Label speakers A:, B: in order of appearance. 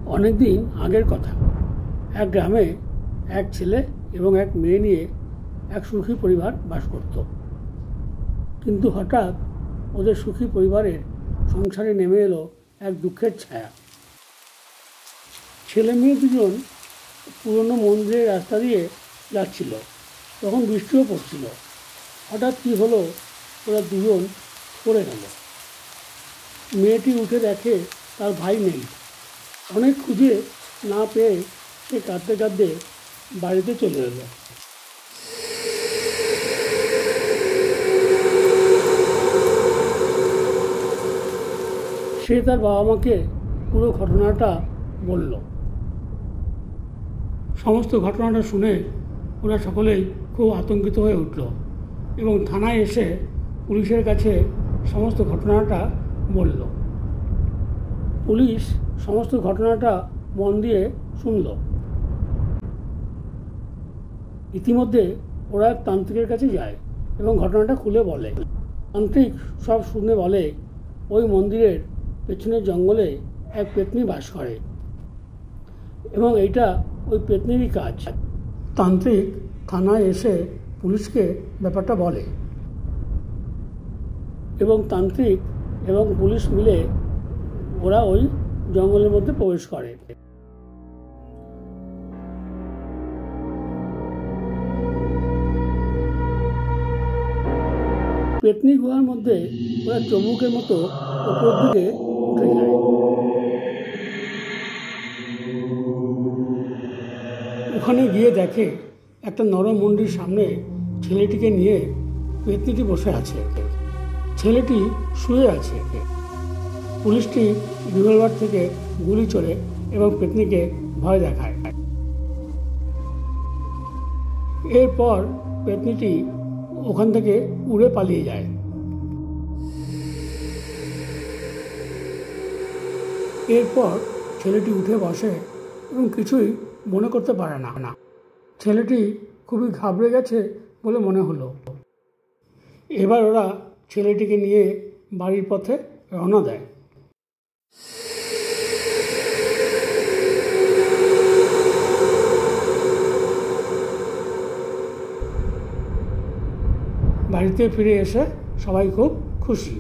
A: অনেক দিন আগের কথা। এক গ্রামে এক ছেলে এবং এক মেয়ে নিয়ে এক সুখী পরিবার বাস করত। কিন্তু হঠাৎ ওদের সুখী পরিবারের সংসারে নেমে এলো এক দুঃখের ছায়া। ছেলে মেয়ে দুজন পুরনো মন্দিরের রাস্তা দিয়ে যাচ্ছিল, তখন বৃষ্টিও পড়ছিল। হঠাৎ কী হলো, ওরা দুজন পড়ে গেল। মেয়েটি উঠে দেখে তার ভাই নেই। অনেক খুঁজে না পেয়ে সে কাঁদতে কাঁদতে বাড়িতে চলে এলো। সে তার বাবা মাকে পুরো ঘটনাটা বলল। সমস্ত ঘটনাটা শুনে ওরা সকলেই খুব আতঙ্কিত হয়ে উঠল এবং থানায় এসে পুলিশের কাছে সমস্ত ঘটনাটা বলল। পুলিশ সমস্ত ঘটনাটা মন দিয়ে শুনল। ইতিমধ্যে ওরা এক তান্ত্রিকের কাছে যায় এবং ঘটনাটা খুলে বলে। তান্ত্রিক সব শুনে বলে, ওই মন্দিরের পেছনের জঙ্গলে এক পেতনি বাস করে এবং এইটা ওই পেতনিরই কাজ। তান্ত্রিক থানায় এসে পুলিশকে ব্যাপারটা বলে এবং তান্ত্রিক এবং পুলিশ মিলে ওরা ওই জঙ্গলের মধ্যে প্রবেশ করে। পেতনি গুহার মধ্যে ওরা চমুকের মতো উপরের দিকে উঠে যায়। ওখানে গিয়ে দেখে একটা নরমুণ্ডির সামনে ছেলেটিকে নিয়ে পেতনিটি বসে আছে। ছেলেটি শুয়ে আছে। পুলিশটি রিভলভার থেকে গুলি চলে এবং পেতনিকে ভয় দেখায়। এরপর পেতনিটি ওখান থেকে উড়ে পালিয়ে যায়। এরপর ছেলেটি উঠে বসে এবং কিছুই মনে করতে পারে না। ছেলেটি খুবই ঘাবড়ে গেছে বলে মনে হলো। এবার ওরা ছেলেটিকে নিয়ে বাড়ির পথে রওনা দেয়। বাড়িতে ফিরে এসে সবাই খুব খুশি।